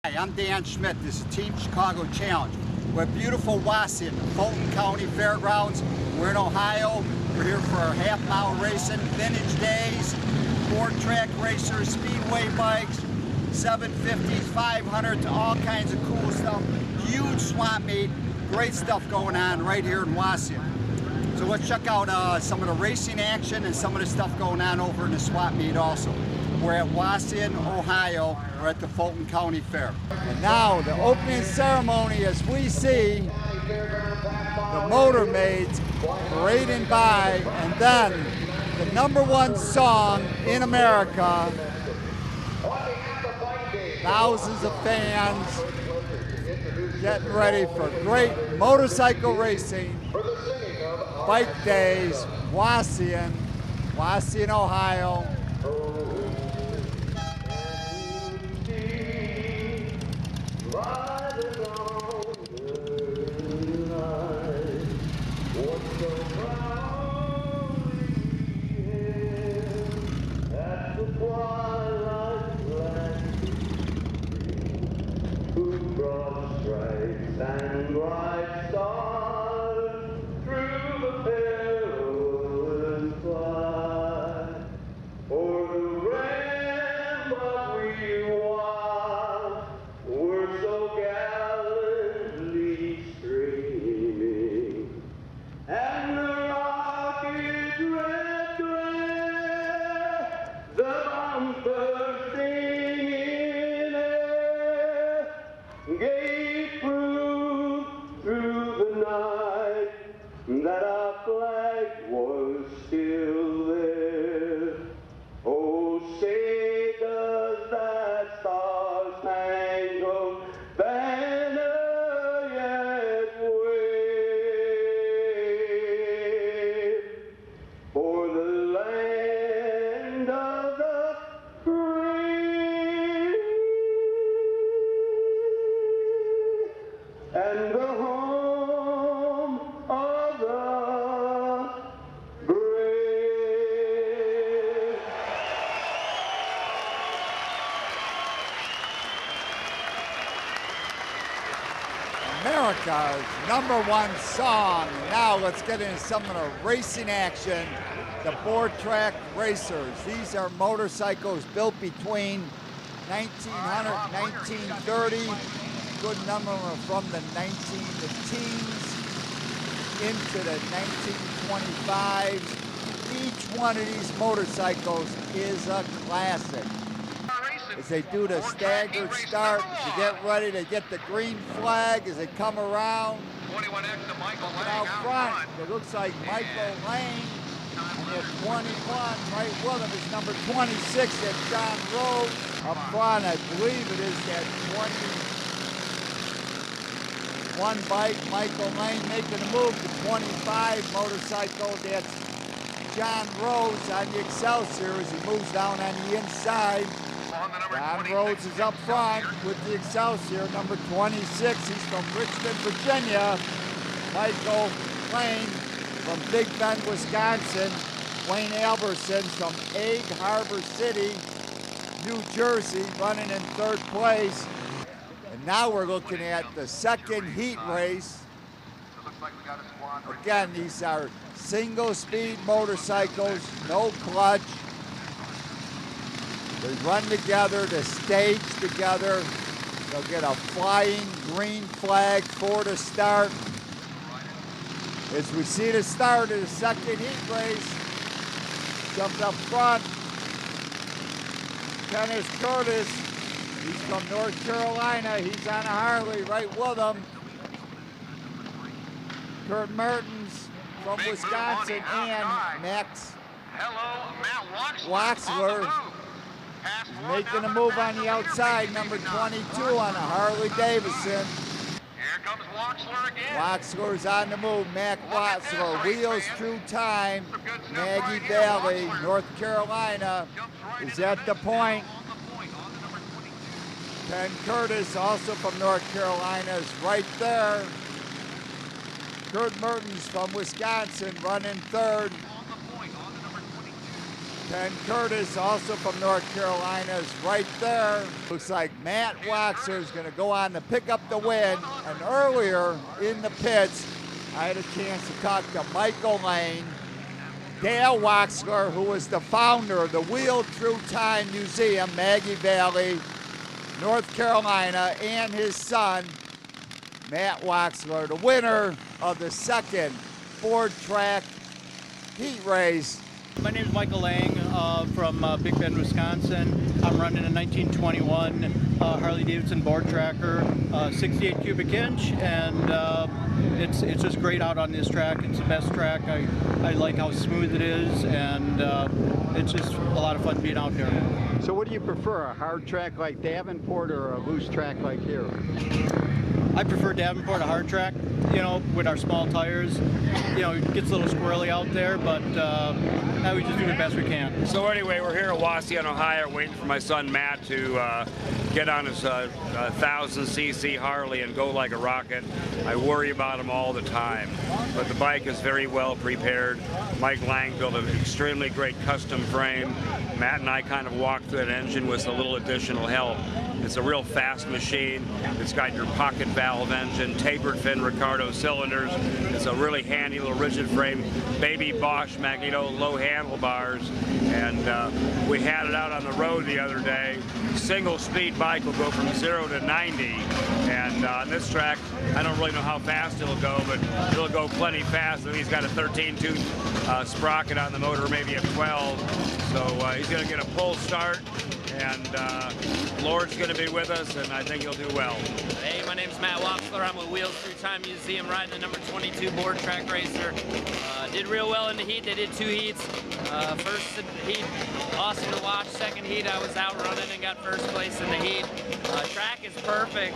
Hi, I'm Dan Schmitt. This is Team Chicago Challenge. We're at beautiful Wauseon, Fulton County Fairgrounds. We're in Ohio. We're here for our half-mile racing, vintage days, four-track racers, speedway bikes, 750s, 500s, all kinds of cool stuff. Huge swap meet, great stuff going on right here in Wauseon. So let's check out some of the racing action and some of the stuff going on over in the swap meet also. We're at Wauseon, Ohio. We're at the Fulton County Fair. And now the opening ceremony, as we see the motor maids parading by, and then the #1 song in America. Thousands of fans getting ready for great motorcycle racing. Bike days, Wauseon, Ohio. And bright stars through the perilous flight, for the ramparts we watched were so gallantly streaming, and the rocket's red glare, the bumpers singing air, gave proof through the night that our flag was still there. Oh, say does that star-spangled banner yet wave for the land of the free and the home of the brave. America's #1 song. Now let's get into some of the racing action. The four-track racers. These are motorcycles built between 1900 and 1930. Good number are from the teens into the 1925s. Each one of these motorcycles is a classic. As they do the staggered start, to get ready to get the green flag as they come around. 21X to Michael Lang Out front, it looks like Michael Lang. And at 21, right with him is number 26, that's John Rose. Up front, I believe it is that 21 bike, Michael Lang making a move to 25 motorcycle. That's John Rose on the Excelsior as he moves down on the inside. John Rhodes is up front with the Excelsior, number 26. He's from Richmond, Virginia. Michael Lang from Big Bend, Wisconsin. Wayne Alberson from Egg Harbor City, New Jersey, running in third place. And now we're looking at the second heat race. Again, these are single-speed motorcycles, no clutch. They run together, they stage together. They'll get a flying green flag for the start. As we see the start of the second heat race, jumped up front. Dennis Curtis, he's from North Carolina. He's on a Harley right with him. Kurt Mertens from Wisconsin, and Max Waxler. Making a move on the outside, number 22 on a Harley Davidson. Here comes Waxler again. Waxler's on the move. Mac Waxler, Wheels Through Time, Maggie Valley, North Carolina, is at the point. Ken Curtis, also from North Carolina, is right there. Kurt Mertens from Wisconsin running third. Ken Curtis, also from North Carolina, is right there. Looks like Matt Waxler is going to go on to pick up the win. And earlier in the pits, I had a chance to talk to Michael Lane, Dale Waxler, who was the founder of the Wheel Through Time Museum, Maggie Valley, North Carolina, and his son, Matt Waxler, the winner of the second Ford track heat race. My name is Michael Lang from Big Bend, Wisconsin. I'm running a 1921 Harley-Davidson board tracker, 68 cubic inch, and it's just great out on this track. It's the best track. I like how smooth it is, and it's just a lot of fun being out there. So what do you prefer, a hard track like Davenport or a loose track like here? I prefer Davenport, a hard track, you know, with our small tires. You know, it gets a little squirrely out there, but we just do the best we can. So anyway, we're here at Wauseon, Ohio, waiting for my son Matt to get on his 1,000cc Harley and go like a rocket. I worry about him all the time, but the bike is very well prepared. Mike Lang built an extremely great custom frame. Matt and I kind of walked through that engine with a little additional help. It's a real fast machine. It's got your pocket valve engine, tapered fin Ricardo cylinders. It's a really handy little rigid frame, baby Bosch magneto low handlebars. And we had it out on the road the other day. Single speed bike will go from 0 to 90. And on this track, I don't really know how fast it'll go, but it'll go plenty fast. And he's got a 13-tooth sprocket on the motor, maybe a 12. So he's going to get a pull start. And Lord's going to be with us, and I think he'll do well. Hey, my name's Matt Waxler. I'm with Wheels Through Time Museum, riding the number 22 board track racer. Did real well in the heat. They did 2 heats. First heat, awesome to watch. Second heat, I was out running and got first place in the heat. Track is perfect.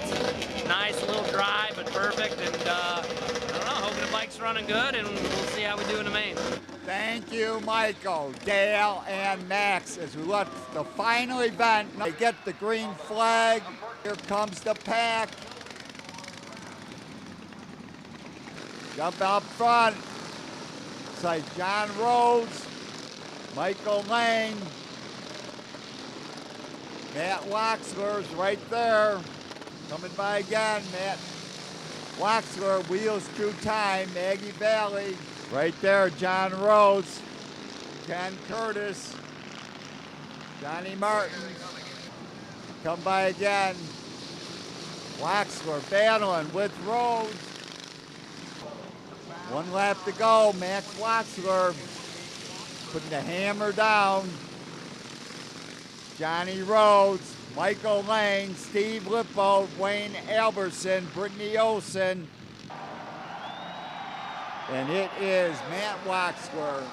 Nice, a little dry, but perfect. And I don't know, hoping the bike's running good, and we'll see how we do in the main. Thank you, Michael, Dale, and Max. As we look at the final event, they get the green flag. Here comes the pack. Jump out front. It's like John Rhodes, Michael Lane, Matt Waxler's right there. Coming by again, Matt Waxler, Wheels Through Time, Maggie Valley. Right there, John Rhodes, Ken Curtis, Johnny Martin. Come by again. Waxler battling with Rhodes. 1 lap to go. Max Waxler putting the hammer down. Johnny Rhodes, Michael Lane, Steve Lippo, Wayne Albertson, Brittany Olsen. And it is Matt Waxler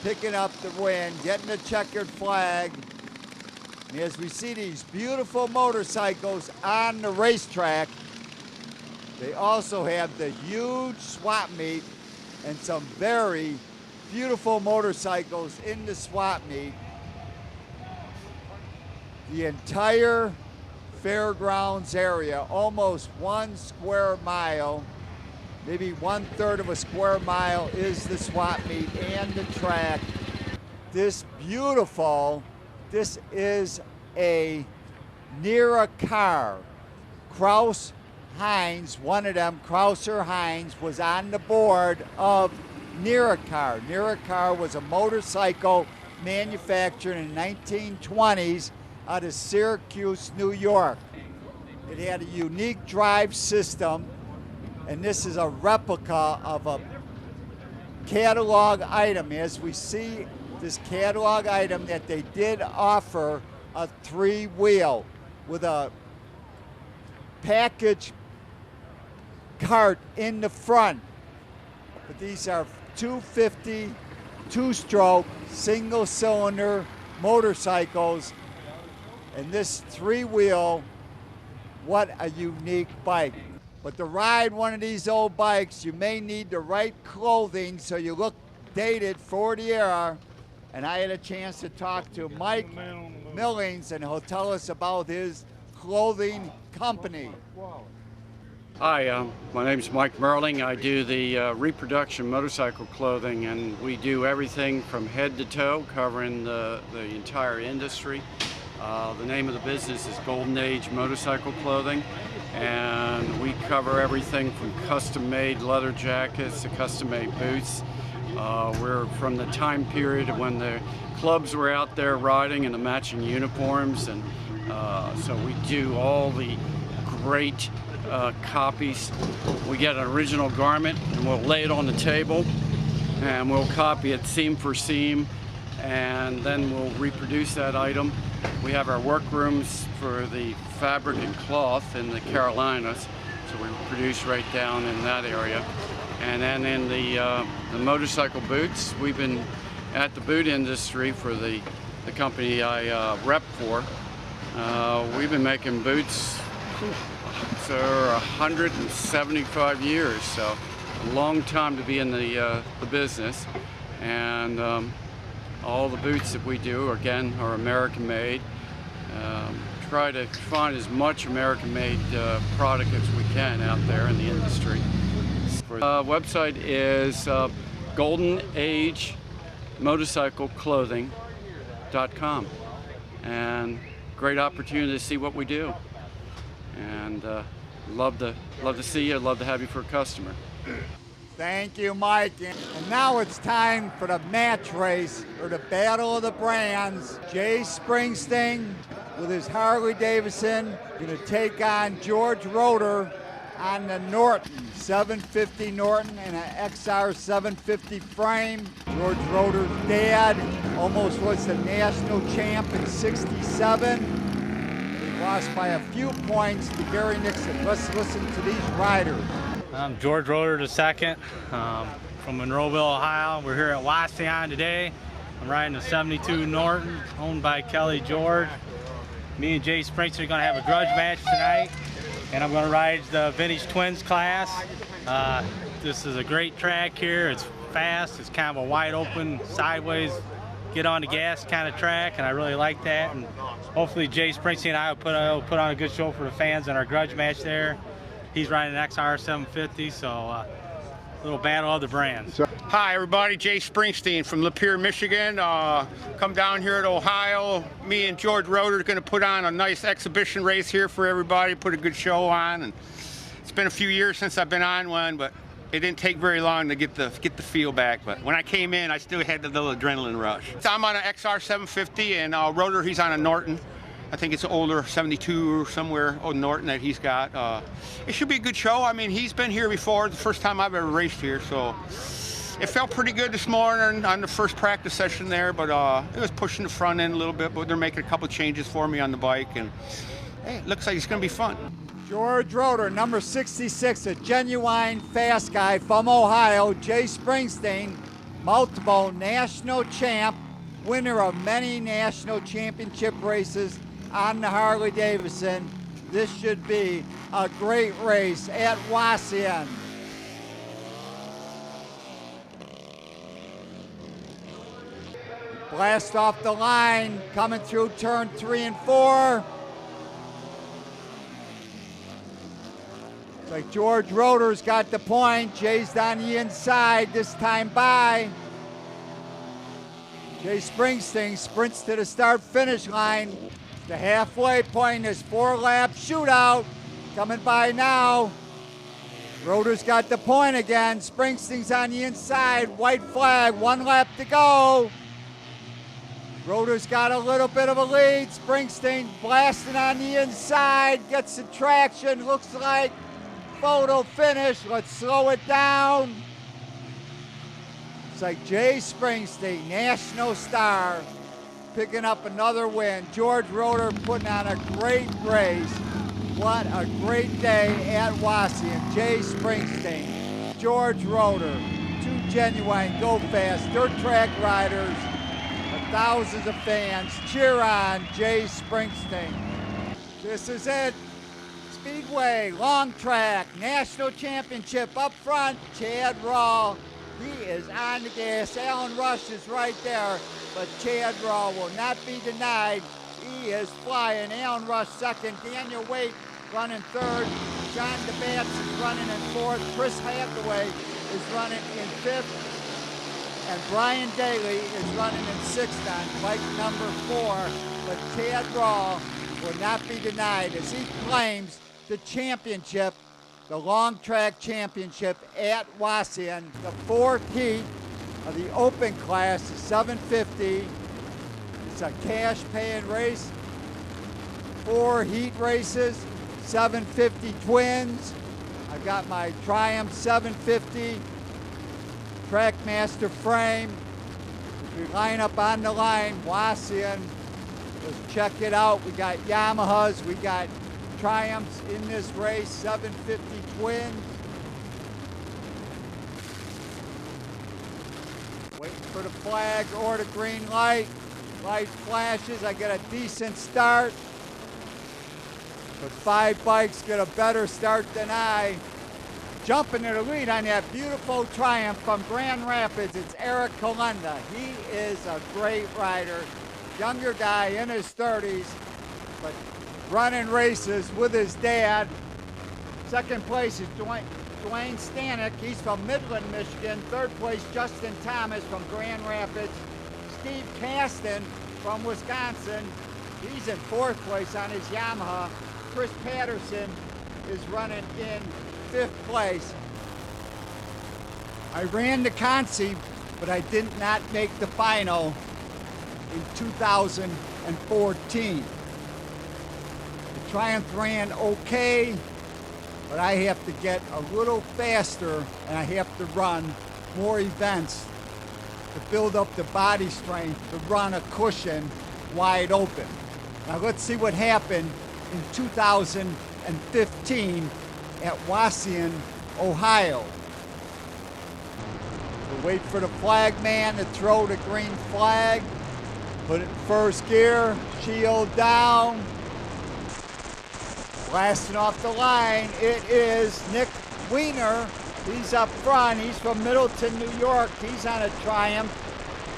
picking up the win, getting the checkered flag. And as we see these beautiful motorcycles on the racetrack, they also have the huge swap meet and some very beautiful motorcycles in the swap meet. The entire fairgrounds area, almost 1 square mile, maybe 1/3 of a square mile, is the swap meet and the track. This is a near a car. Kraus Heinz, one of them, Krauser Heinz, was on the board of Near-a-Car. Near-a-Car was a motorcycle manufactured in the 1920s out of Syracuse, New York. It had a unique drive system, and this is a replica of a catalog item. As we see this catalog item, that they did offer a 3-wheel with a package cart in the front. But these are 250 2-stroke single cylinder motorcycles, and this 3-wheel, what a unique bike. But to ride one of these old bikes, you may need the right clothing so you look dated for the era. And I had a chance to talk to Mike Millings, and he'll tell us about his clothing company. Hi, my name's Mike Merling. I do the reproduction motorcycle clothing, and we do everything from head to toe, covering the entire industry. The name of the business is Golden Age Motorcycle Clothing, and we cover everything from custom-made leather jackets to custom-made boots. We're from the time period when the clubs were out there riding in the matching uniforms, and so we do all the great copies. We get an original garment and we'll lay it on the table and we'll copy it seam for seam, and then we'll reproduce that item. We have our workrooms for the fabric and cloth in the Carolinas, so we produce right down in that area. And then in the motorcycle boots, we've been at the boot industry for the company I rep for. We've been making boots for 175 years, so a long time to be in the business. And all the boots that we do, again, are American made. Try to find as much American made product as we can out there in the industry. Website is goldenagemotorcycleclothing.com, and great opportunity to see what we do. And love to see you, love to have you for a customer. Thank you, Mike. And now it's time for the match race, or the battle of the brands. Jay Springsteen with his Harley Davidson going to take on George Roeder on the Norton 750 Norton and an XR 750 frame. George Roeder's dad almost was the national champ in '67. Lost by a few points to Gary Nixon. Let's listen to these riders. I'm George Roeder II from Monroeville, Ohio. We're here at Wauseon today. I'm riding the 72 Norton, owned by Kelly George. Me and Jay Springsteen are going to have a grudge match tonight, and I'm going to ride the Vintage Twins class. This is a great track here. It's fast. It's kind of a wide open, sideways, get on the gas kind of track, and I really like that. And hopefully Jay Springsteen and I will put on a good show for the fans in our grudge match there. He's riding an XR 750, so a little battle of the brands. Hi everybody, Jay Springsteen from Lapeer, Michigan. Come down here to Ohio. Me and George Roeder are going to put on a nice exhibition race here for everybody, put a good show on. And it's been a few years since I've been on one, but it didn't take very long to get the feel back. But when I came in, I still had the little adrenaline rush. So I'm on an XR 750, and Roeder, he's on a Norton. I think it's an older 72 or somewhere old Norton that he's got. It should be a good show. I mean, he's been here before, the first time I've ever raced here, so it felt pretty good this morning on the first practice session there, but it was pushing the front end a little bit, but they're making a couple changes for me on the bike, and hey, it looks like it's going to be fun. George Roeder, number 66, a genuine fast guy from Ohio. Jay Springsteen, multiple national champ, winner of many national championship races on the Harley Davidson. This should be a great race at Wauseon. Blast off the line, coming through turn 3 and 4. Looks like George Roeder's got the point. Jay's on the inside this time by. Jay Springsteen sprints to the start-finish line. The halfway point is 4-lap shootout. Coming by now. Roeder's got the point again. Springsteen's on the inside. White flag, 1 lap to go. Roeder's got a little bit of a lead. Springsteen blasting on the inside. Gets the traction. Looks like photo finish. Let's slow it down. It's like Jay Springsteen, national star, picking up another win. George Roeder putting on a great race. What a great day at Wauseon. Jay Springsteen, George Roeder, two genuine go-fast dirt track riders. Thousands of fans cheer on Jay Springsteen. This is it. Speedway, long track, national championship up front. Chad Rawl, he is on the gas. Alan Rush is right there, but Chad Rawl will not be denied. He is flying. Alan Rush second. Daniel Waite running third. John DeBatz is running in fourth. Chris Hathaway is running in fifth. And Brian Daly is running in sixth on bike number 4. But Tad Raw will not be denied as he claims the championship, the long track championship at Wauseon. The fourth heat of the open class is 750. It's a cash paying race. 4 heat races, 750 twins. I've got my Triumph 750 Trackmaster frame. As we line up on the line, Wauseon, let's check it out. We got Yamahas, we got Triumphs in this race, 750 twins. Waiting for the flag or the green light. Light flashes, I get a decent start. But 5 bikes get a better start than I. Jumping to the lead on that beautiful Triumph from Grand Rapids, it's Eric Kalenda. He is a great rider. Younger guy in his 30s, but running races with his dad. Second place is Dwayne Stanek. He's from Midland, Michigan. Third place, Justin Thomas from Grand Rapids. Steve Kasten from Wisconsin. He's in fourth place on his Yamaha. Chris Patterson is running in fifth place. I ran the Consi, but I did not make the final in 2014. The Triumph ran okay, but I have to get a little faster and I have to run more events to build up the body strength to run a cushion wide open. Now let's see what happened in 2015 at Wauseon, Ohio. We'll wait for the flag man to throw the green flag. Put it in first gear, shield down. Blasting off the line, it is Nick Wiener. He's up front, he's from Middleton, New York. He's on a Triumph.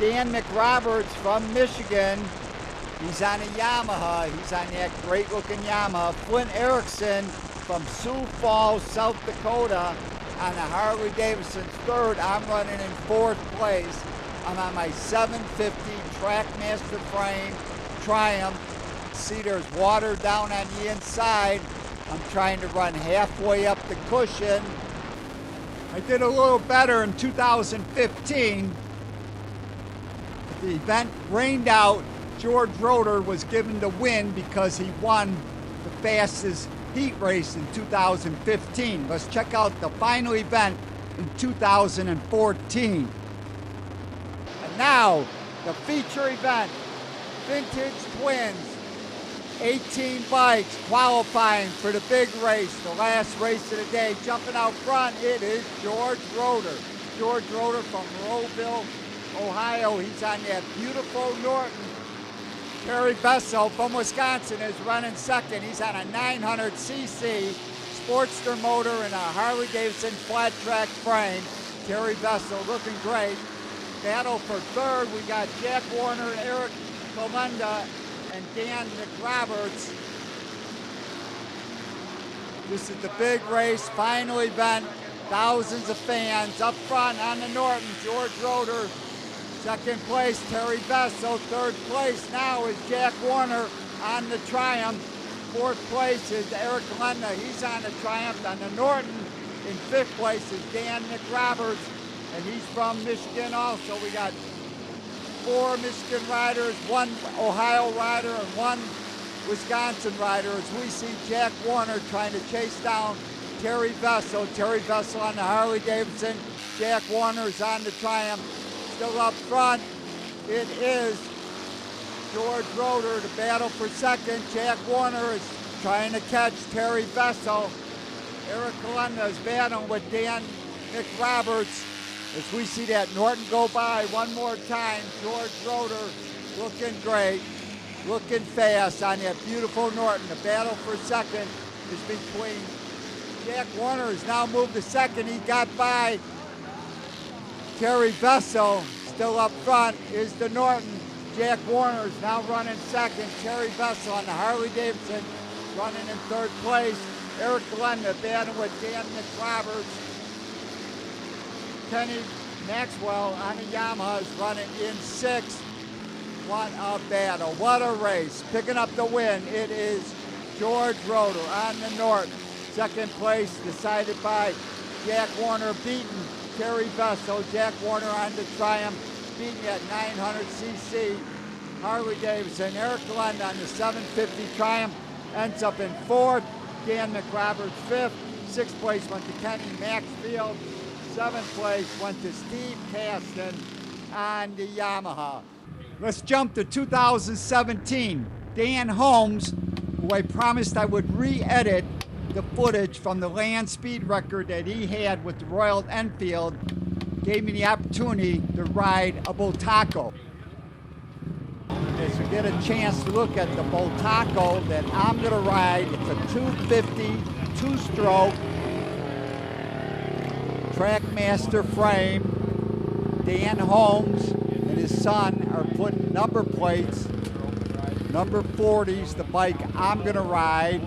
Dan McRoberts from Michigan. He's on a Yamaha. He's on that great looking Yamaha. Flint Erickson from Sioux Falls, South Dakota on a Harley Davidson third. I'm running in fourth place. I'm on my 750 Trackmaster frame Triumph. See there's water down on the inside. I'm trying to run halfway up the cushion. I did a little better in 2015. The event rained out. George Roeder was given the win because he won the fastest heat race in 2015. Let's check out the final event in 2014. And now, the feature event, Vintage Twins. 18 bikes qualifying for the big race, the last race of the day. Jumping out front, it is George Roeder. George Roeder from Monroeville, Ohio. He's on that beautiful Norton. Terry Bessel from Wisconsin is running second. He's on a 900cc Sportster motor and a Harley Davidson flat track frame. Terry Bessel looking great. Battle for third, we got Jack Warner, Eric Kalenda, and Dan McRoberts. This is the big race, final event. Thousands of fans up front on the Norton. George Roeder. Second place, Terry Bessel. Third place now is Jack Warner on the Triumph. Fourth place is Eric Kalenda. He's on the Triumph. On the Norton, in fifth place is Dan McRoberts, and he's from Michigan also. We got 4 Michigan riders, 1 Ohio rider, and 1 Wisconsin rider as we see Jack Warner trying to chase down Terry Bessel. Terry Bessel on the Harley Davidson. Jack Warner's on the Triumph. Still up front, it is George Roeder. The battle for second. Jack Warner is trying to catch Terry Bessel. Eric Kalenda is battling with Dan McRoberts. As we see that Norton go by one more time, George Roeder looking great, looking fast on that beautiful Norton. The battle for second is between Jack Warner has now moved to second. He got by Terry Bessel. Still up front is the Norton. Jack Warner is now running second. Terry Bessel on the Harley Davidson running in third place. Eric Glenda batting with Dan McRoberts. Kenny Maxwell on the Yamaha is running in sixth. What a battle, what a race. Picking up the win, it is George Roeder on the Norton. Second place decided by Jack Warner, beating Terry Vessel. Jack Warner on the Triumph, beating at 900cc. Harley Davidson, Eric Lund on the 750 Triumph, ends up in fourth. Dan McRoberts fifth. Sixth place went to Kenny Maxfield. Seventh place went to Steve Caston on the Yamaha. Let's jump to 2017. Dan Holmes, who I promised I would re-edit the footage from the land speed record that he had with the Royal Enfield, gave me the opportunity to ride a Bultaco. As you get a chance to look at the Bultaco that I'm going to ride, it's a 250 two-stroke Trackmaster frame. Dan Holmes and his son are putting number plates, number 40s, the bike I'm going to ride.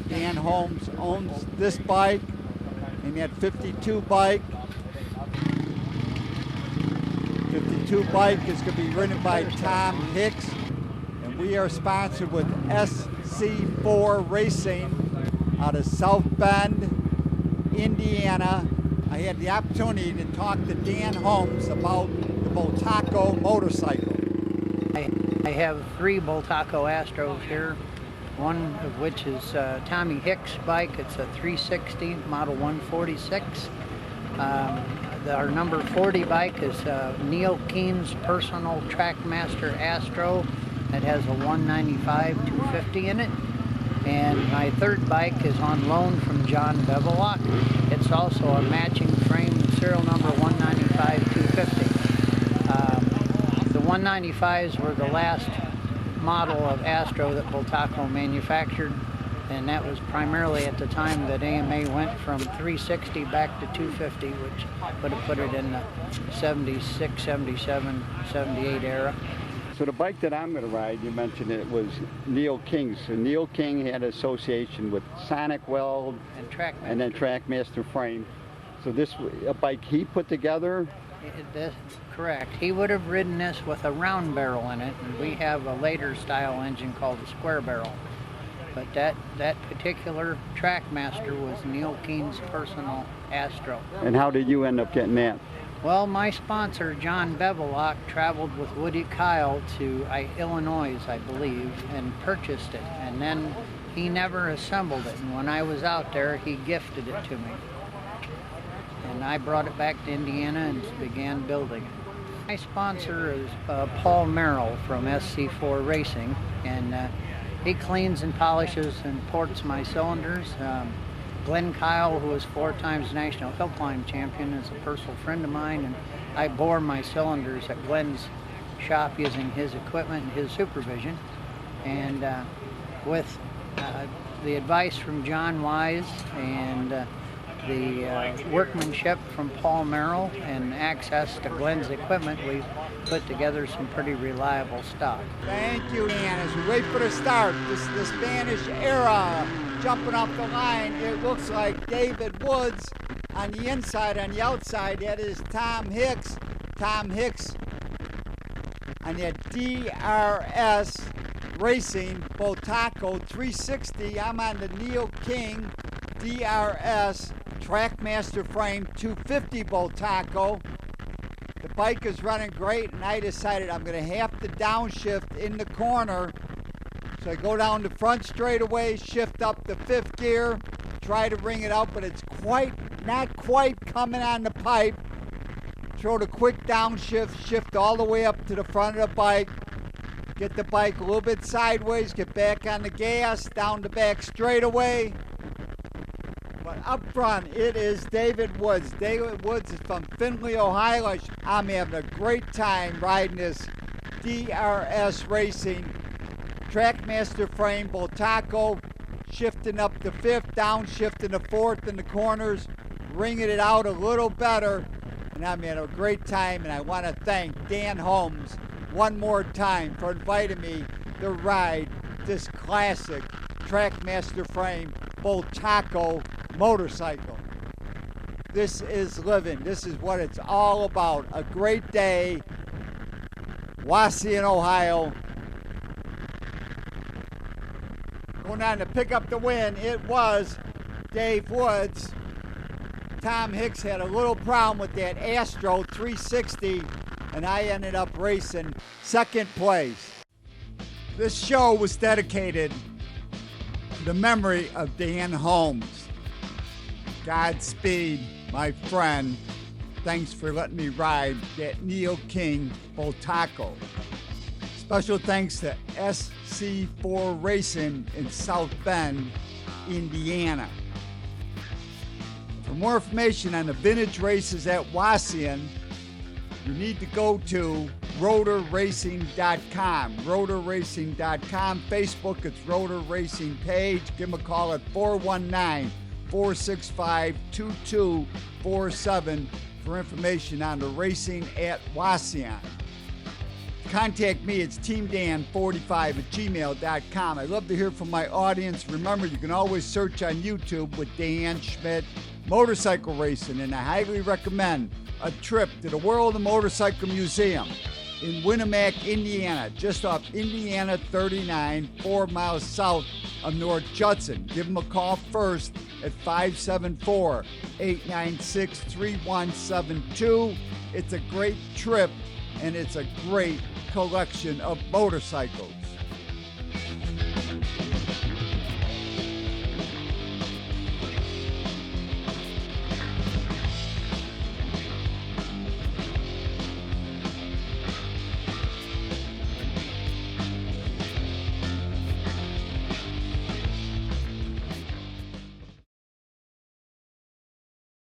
Dan Holmes owns this bike and that 52 bike. 52 bike is going to be ridden by Tom Hicks, and we are sponsored with SC4 Racing out of South Bend, Indiana. I had the opportunity to talk to Dan Holmes about the Bultaco motorcycle. I have 3 Bultaco Astros here, one of which is Tommy Hicks' bike. It's a 360 model 146. Our number 40 bike is Neil Keene's personal Trackmaster Astro that has a 195 250 in it. And my third bike is on loan from John Bevelock. It's also a matching frame, serial number 195 250. The 195s were the last model of Astro that Bultaco manufactured, and that was primarily at the time that AMA went from 360 back to 250, which would have put it in the 76, 77, 78 era. So the bike that I'm going to ride, you mentioned it was Neil King's. So Neil King had association with Sonic Weld and then Trackmaster frame. So this a bike he put together? That's correct. He would have ridden this with a round barrel in it, and we have a later style engine called a square barrel. But that particular Trackmaster was Neil Keene's personal Astro. And how did you end up getting that? Well, my sponsor, John Bevelock, traveled with Woody Kyle to Illinois, I believe, and purchased it. And then he never assembled it. And when I was out there, he gifted it to me. And I brought it back to Indiana and began building it. My sponsor is Paul Merrill from SC4 Racing. And he cleans and polishes and ports my cylinders. Glenn Kyle, who is 4 times national hill climb champion, is a personal friend of mine, and I bore my cylinders at Glenn's shop using his equipment and his supervision. And with the advice from John Wise and the workmanship from Paul Merrill and access to Glenn's equipment, we put together some pretty reliable stock. Thank you, Dan. As we wait for the start, the Spanish era jumping off the line, it looks like David Woods on the inside. On the outside, that is Tom Hicks. Tom Hicks on that DRS Racing Bultaco 360. I'm on the Neil King DRS Trackmaster frame 250 Bultaco. The bike is running great, and I decided I'm going to have to downshift in the corner. So I go down the front straightaway, shift up the 5th gear, try to bring it out, but it's not quite coming on the pipe. Throw the quick downshift, shift all the way up to the front of the bike, get the bike a little bit sideways, get back on the gas, down the back straightaway. But up front, it is David Woods. David Woods is from Findlay, Ohio. I'm having a great time riding this DRS Racing Trackmaster frame Bultaco, shifting up the 5th, downshifting the 4th in the corners, ringing it out a little better, and I'm having a great time. And I want to thank Dan Holmes one more time for inviting me to ride this classic Trackmaster frame Bultaco motorcycle. This is living. This is what it's all about. A great day. Wauseon, Ohio. Going on to pick up the win, it was Dave Woods. Tom Hicks had a little problem with that Astro 360, and I ended up racing second place. This show was dedicated to the memory of Dan Holmes. Godspeed, my friend. Thanks for letting me ride that Neil King Bultaco. Special thanks to SC4 Racing in South Bend, Indiana. For more information on the vintage races at Wauseon, you need to go to roederracing.com. roederracing.com. Facebook, it's Roeder Racing page. Give them a call at 419-465-2247 for information on the racing at Wauseon. Contact me, it's teamdan45@gmail.com. I love to hear from my audience. Remember, you can always search on YouTube with Dan Schmitt Motorcycle Racing, and I highly recommend a trip to the World of Motorcycle Museum in Winamac, Indiana, just off Indiana 39, 4 miles south of North Judson. Give them a call first at 574-896-3172. It's a great trip, and it's a great collection of motorcycles.